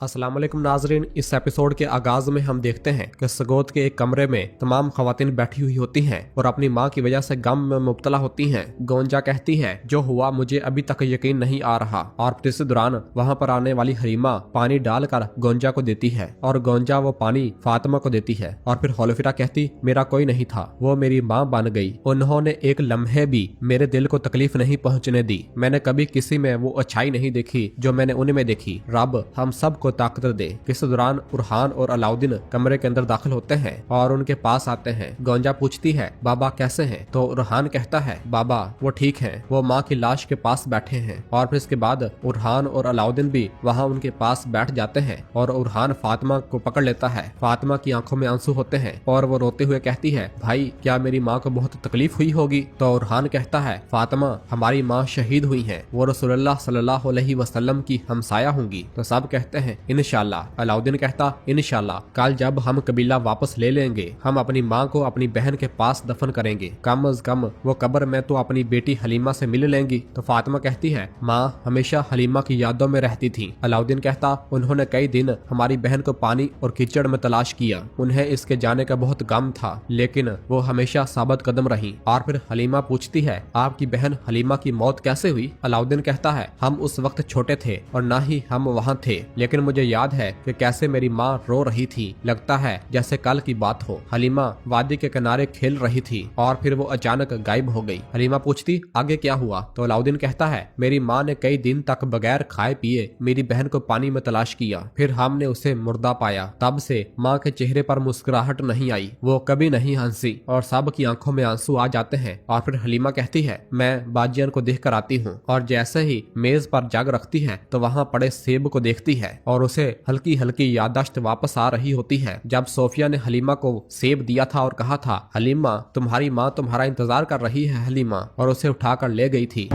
अस्सलाम वालेकुम नाजरीन। इस एपिसोड के आगाज में हम देखते हैं कि सगोत के एक कमरे में तमाम खवातीन बैठी हुई होती हैं और अपनी माँ की वजह से गम में मुब्तला होती हैं। गोंजा कहती है, जो हुआ मुझे अभी तक यकीन नहीं आ रहा। और फिर इस दौरान वहाँ पर आने वाली हरीमा पानी डालकर गोंजा को देती है और गोंजा वो पानी फातिमा को देती है। और फिर हौलफिरा कहती, मेरा कोई नहीं था, वो मेरी माँ बन गई। उन्होंने एक लम्हे भी मेरे दिल को तकलीफ नहीं पहुँचने दी। मैंने कभी किसी में वो अच्छाई नहीं देखी जो मैंने उनमें देखी। रब हम सब को ताकत दे। इस दौरान उरहान और अलाउद्दीन कमरे के अंदर दाखिल होते हैं और उनके पास आते हैं। गोंजा पूछती है, बाबा कैसे हैं? तो उरहान कहता है, बाबा वो ठीक हैं, वो माँ की लाश के पास बैठे हैं। और फिर इसके बाद उरहान और अलाउद्दीन भी वहाँ उनके पास बैठ जाते हैं और उरहान फातिमा को पकड़ लेता है। फातिमा की आंखों में आंसू होते हैं और वो रोते हुए कहती है, भाई क्या मेरी माँ को बहुत तकलीफ हुई होगी? तो उरहान कहता है, फातिमा हमारी माँ शहीद हुई है, वो रसूलुल्लाह सल्लल्लाहु अलैहि वसल्लम की हमसाया होंगी। तो सब कहते हैं इंशाल्लाह। अलाउद्दीन कहता, इंशाल्लाह कल जब हम कबीला वापस ले लेंगे हम अपनी माँ को अपनी बहन के पास दफन करेंगे। कम अज कम वो कब्र में तो अपनी बेटी हलीमा से मिल लेंगी। तो फातिमा कहती है, माँ हमेशा हलीमा की यादों में रहती थी। अलाउद्दीन कहता, उन्होंने कई दिन हमारी बहन को पानी और कीचड़ में तलाश किया, उन्हें इसके जाने का बहुत गम था, लेकिन वो हमेशा साबित कदम रही। और फिर हलीमा पूछती है, आपकी बहन हलीमा की मौत कैसे हुई? अलाउद्दीन कहता है, हम उस वक्त छोटे थे और ना ही हम वहाँ थे, लेकिन मुझे याद है कि कैसे मेरी माँ रो रही थी, लगता है जैसे कल की बात हो। हलीमा वादी के किनारे खेल रही थी और फिर वो अचानक गायब हो गई। हलीमा पूछती, आगे क्या हुआ? तो अलाउद्दीन कहता है, मेरी माँ ने कई दिन तक बगैर खाए पिए मेरी बहन को पानी में तलाश किया, फिर हमने उसे मुर्दा पाया। तब से माँ के चेहरे पर मुस्कुराहट नहीं आई, वो कभी नहीं हंसी और सब की आंखों में आंसू आ जाते हैं। और फिर हलीमा कहती है, मैं बाजियन को देख कर आती हूँ। और जैसे ही मेज पर जग रखती है तो वहाँ पड़े सेब को देखती है और उसे हल्की हल्की याददाश्त वापस आ रही होती है। जब सोफिया ने हलीमा को सेब दिया था और कहा था, हलीमा तुम्हारी माँ तुम्हारा इंतजार कर रही है हलीमा, और उसे उठाकर ले गई थी।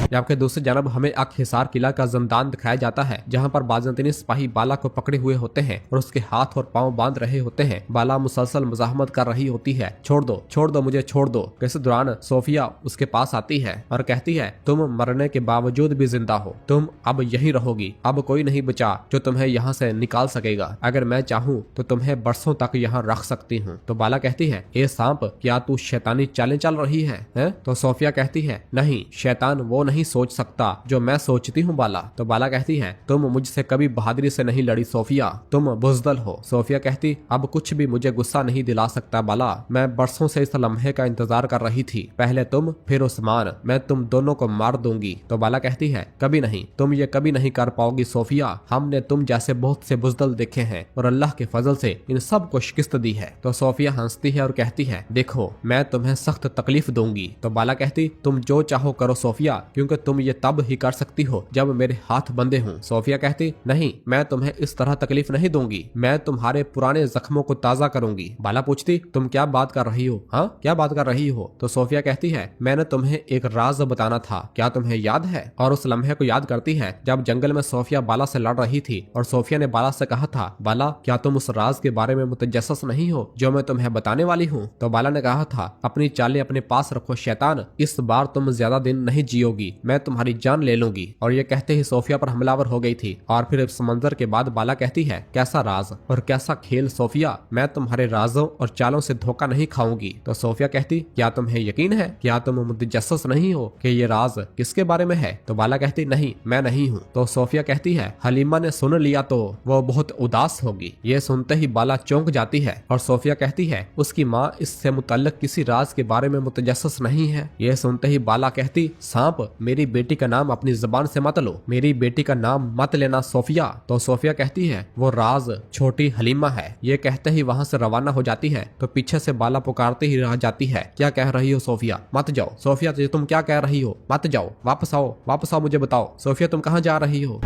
जबकि दूसरी जानब हमें हिसार किला का जमदान दिखाया जाता है, जहां पर बाज़ंतीनी सिपाही बाला को पकड़े हुए होते हैं और उसके हाथ और पांव बांध रहे होते हैं। बाला मुसलसल मुजाहमत कर रही होती है, छोड़ दो मुझे छोड़ दो। इस दौरान सोफिया उसके पास आती है और कहती है, तुम मरने के बावजूद भी जिंदा हो, तुम अब यहीं रहोगी, अब कोई नहीं बचा जो तुम्हें यहाँ से निकाल सकेगा। अगर मैं चाहूँ तो तुम्हें बरसों तक यहाँ रख सकती हूँ। तो बाला कहती है, ए सांप क्या तू शैतानी चालें चल रही है? तो सोफिया कहती है, नहीं, शैतान वो नहीं सोच सकता जो मैं सोचती हूँ बाला। तो बाला कहती है, तुम मुझसे कभी बहादुरी से नहीं लड़ी सोफिया, तुम बुज़दिल हो। सोफिया कहती, अब कुछ भी मुझे गुस्सा नहीं दिला सकता बाला, मैं बरसों से इस लम्हे का इंतजार कर रही थी, पहले तुम फिर उस्मान, मैं तुम दोनों को मार दूंगी। तो बाला कहती है, कभी नहीं, तुम ये कभी नहीं कर पाओगी सोफिया, हमने तुम जैसे बहुत से बुज़दिल देखे हैं और अल्लाह के फजल से इन सब को शिकस्त दी है। तो सोफिया हंसती है और कहती है, देखो मैं तुम्हें सख्त तकलीफ दूंगी। तो बाला कहती, तुम जो चाहो करो सोफिया, क्योंकि तुम ये तब ही कर सकती हो जब मेरे हाथ बंधे हों। सोफिया कहती, नहीं, मैं तुम्हें इस तरह तकलीफ नहीं दूंगी, मैं तुम्हारे पुराने जख्मों को ताजा करूंगी। बाला पूछती, तुम क्या बात कर रही हो? हाँ, क्या बात कर रही हो? तो सोफिया कहती है, मैंने तुम्हें एक राज बताना था, क्या तुम्हें याद है? और उस लम्हे को याद करती है जब जंगल में सोफिया बाला से लड़ रही थी और सोफिया ने बाला से कहा था, बाला क्या तुम उस राज के बारे में मुतजस्सिस नहीं हो जो मैं तुम्हें बताने वाली हूँ? तो बाला ने कहा था, अपनी चालें अपने पास रखो शैतान, इस बार तुम ज्यादा दिन नहीं जियोगी, मैं तुम्हारी जान ले लूंगी। और ये कहते ही सोफिया पर हमलावर हो गई थी। और फिर इस मंजर के बाद बाला कहती है, कैसा राज और कैसा खेल सोफिया, मैं तुम्हारे राजों और चालों से धोखा नहीं खाऊंगी। तो सोफिया कहती, क्या तुम्हें यकीन है? क्या तुम मुतजस्सिस नहीं हो कि ये राज किसके बारे में है? तो बाला कहती, नहीं, मैं नहीं हूँ। तो सोफिया कहती है, हलीमा ने सुन लिया तो वो बहुत उदास होगी। ये सुनते ही बाला चौंक जाती है और सोफिया कहती है, उसकी माँ इससे मुतल्लिक किसी राज के बारे में मुतजस्सिस नहीं है। ये सुनते ही बाला कहती, सांप मेरी बेटी का नाम अपनी जबान से मत लो, मेरी बेटी का नाम मत लेना सोफिया। तो सोफिया कहती है, वो राज छोटी हलीमा है। ये कहते ही वहाँ से रवाना हो जाती है तो पीछे से बाला पुकारते ही रह जाती है, क्या कह रही हो सोफिया? मत जाओ सोफिया, तुम क्या कह रही हो? मत जाओ, वापस आओ, मुझे बताओ सोफिया, तुम कहाँ जा रही हो?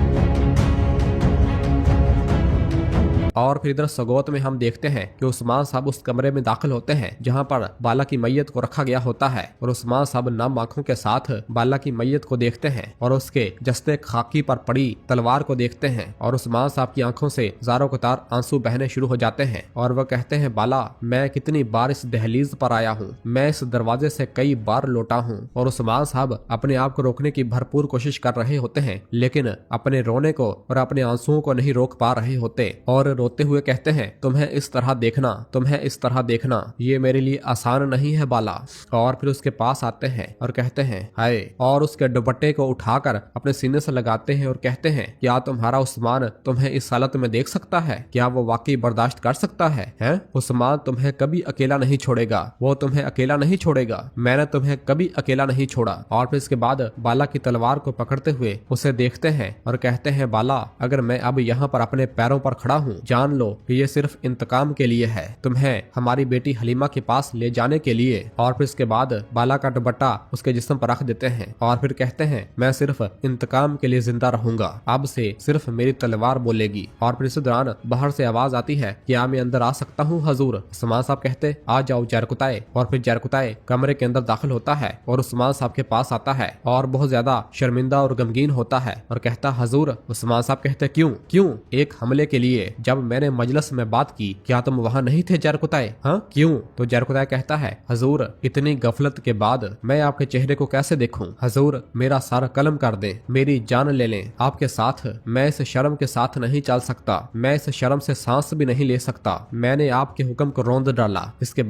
और फिर इधर सगोत में हम देखते हैं कि उस्मान साहब उस कमरे में दाखिल होते हैं जहाँ पर बाला की मैयत को रखा गया होता है और उस्मान साहब नम आंखों के साथ बाला की मैयत को देखते हैं और उसके जस्ते खाकी पर पड़ी तलवार को देखते हैं और उस्मान साहब की आंखों से ज़ारों कतार आंसू बहने शुरू हो जाते हैं और वह कहते हैं, बाला मैं कितनी बार इस दहलीज पर आया हूँ, मैं इस दरवाजे से कई बार लौटा हूँ। और उस्मान साहब अपने आप को रोकने की भरपूर कोशिश कर रहे होते हैं लेकिन अपने रोने को और अपने आंसुओं को नहीं रोक पा रहे होते और रोते हुए कहते हैं, तुम्हें इस तरह देखना, तुम्हें इस तरह देखना ये मेरे लिए आसान नहीं है बाला। और फिर उसके पास आते हैं और कहते हैं हाय, और उसके दुपट्टे को उठाकर अपने सीने से लगाते हैं और कहते हैं, क्या तुम्हारा उस्मान तुम्हें इस हालत में देख सकता है? क्या वो वाकई बर्दाश्त कर सकता है? उस्मान तुम्हें कभी अकेला नहीं छोड़ेगा, वो तुम्हें अकेला नहीं छोड़ेगा, मैंने तुम्हें कभी अकेला नहीं छोड़ा। और फिर इसके बाद बाला की तलवार को पकड़ते हुए उसे देखते हैं और कहते हैं, बाला अगर मैं अब यहाँ पर अपने पैरों पर खड़ा हूँ, जान लो कि ये सिर्फ इंतकाम के लिए है, तुम्हें हमारी बेटी हलीमा के पास ले जाने के लिए। और फिर इसके बाद बाला का दुपट्टा उसके जिस्म पर रख देते हैं और फिर कहते हैं, मैं सिर्फ इंतकाम के लिए जिंदा रहूंगा, अब से सिर्फ मेरी तलवार बोलेगी। और फिर इस दौरान बाहर से आवाज आती है, क्या मैं अंदर आ सकता हूँ हजूर? उस्मान साहब कहते, आ जाओ जरकुताए। और फिर जरकुताए कमरे के अंदर दाखिल होता है और उस्मान साहब के पास आता है और बहुत ज्यादा शर्मिंदा और गमगीन होता है और कहता, हजूर। उस्मान साहब कहते, क्यों क्यों? एक हमले के लिए जब मैंने मजलिस में बात की, क्या तुम वहाँ नहीं थे जरकुताए? हाँ क्यों? तो जरकुताए कहता है, हजूर इतनी गफलत के बाद मैं आपके चेहरे को कैसे देखूं? हजूर मेरा सारा कलम कर दे, मेरी जान ले लें, आपके साथ मैं इस शर्म के साथ नहीं चल सकता, मैं इस शर्म से सांस भी नहीं ले सकता, मैंने आपके हुक्म को रौंद डाला, इसके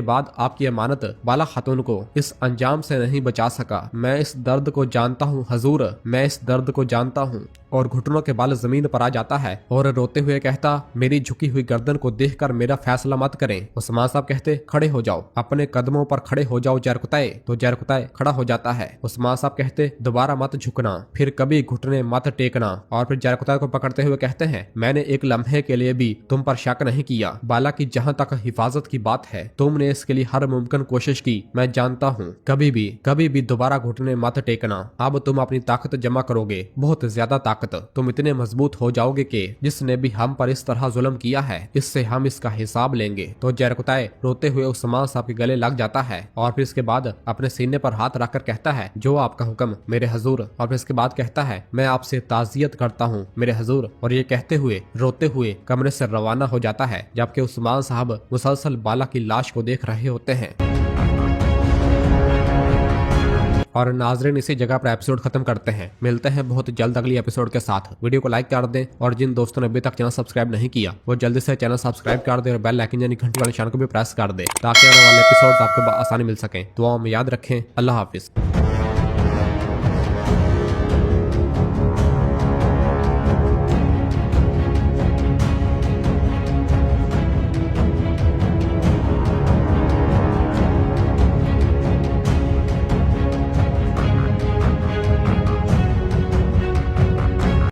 बाद आपकी अमानत बाला खातून को इस अंजाम से नहीं बचा सका, मैं इस दर्द को जानता हूँ हजूर, मैं इस दर्द को जानता हूँ। और घुटनों के बाल जमीन पर आ जाता है और रोते हुए कहता, मेरी झुकी हुई गर्दन को देखकर मेरा फैसला मत करें। उस्मान साहब कहते, खड़े हो जाओ, अपने कदमों पर खड़े हो जाओ जरकुताए। तो जरकुताए खड़ा हो जाता है। उस्मान साहब कहते, दोबारा मत झुकना, फिर कभी घुटने मत टेकना। और फिर जरकुताए को पकड़ते हुए कहते हैं, मैंने एक लम्हे के लिए भी तुम पर शक नहीं किया, बाला की जहाँ तक हिफाजत की बात है तुमने इसके लिए हर मुमकिन कोशिश की, मैं जानता हूँ, कभी भी दोबारा घुटने मत टेकना। अब तुम अपनी ताकत जमा करोगे, बहुत ज्यादा ताकत, तुम इतने मजबूत हो जाओगे कि जिसने भी हम पर इस तरह जुल्म किया है इससे हम इसका हिसाब लेंगे। तो जरकुताए रोते हुए उस्मान साहब के गले लग जाता है और फिर इसके बाद अपने सीने पर हाथ रखकर कहता है, जो आपका हुक्म मेरे हजूर। और फिर इसके बाद कहता है, मैं आपसे ताजियत करता हूँ मेरे हजूर। और ये कहते हुए रोते हुए कमरे से रवाना हो जाता है, जबकि उस्मान साहब मुसलसल बाला की लाश को देख रहे होते हैं। और नाजरीन इसी जगह पर एपिसोड खत्म करते हैं। मिलते हैं बहुत जल्द अगली एपिसोड के साथ। वीडियो को लाइक कर दें और जिन दोस्तों ने अभी तक चैनल सब्सक्राइब नहीं किया वो जल्दी से चैनल सब्सक्राइब कर दें और बेल आइकन यानी घंटी वाले निशान को भी प्रेस कर दें ताकि आने वाले एपिसोड आपको आसानी मिल सके। दुआओं में याद रखें। अल्लाह हाफिज।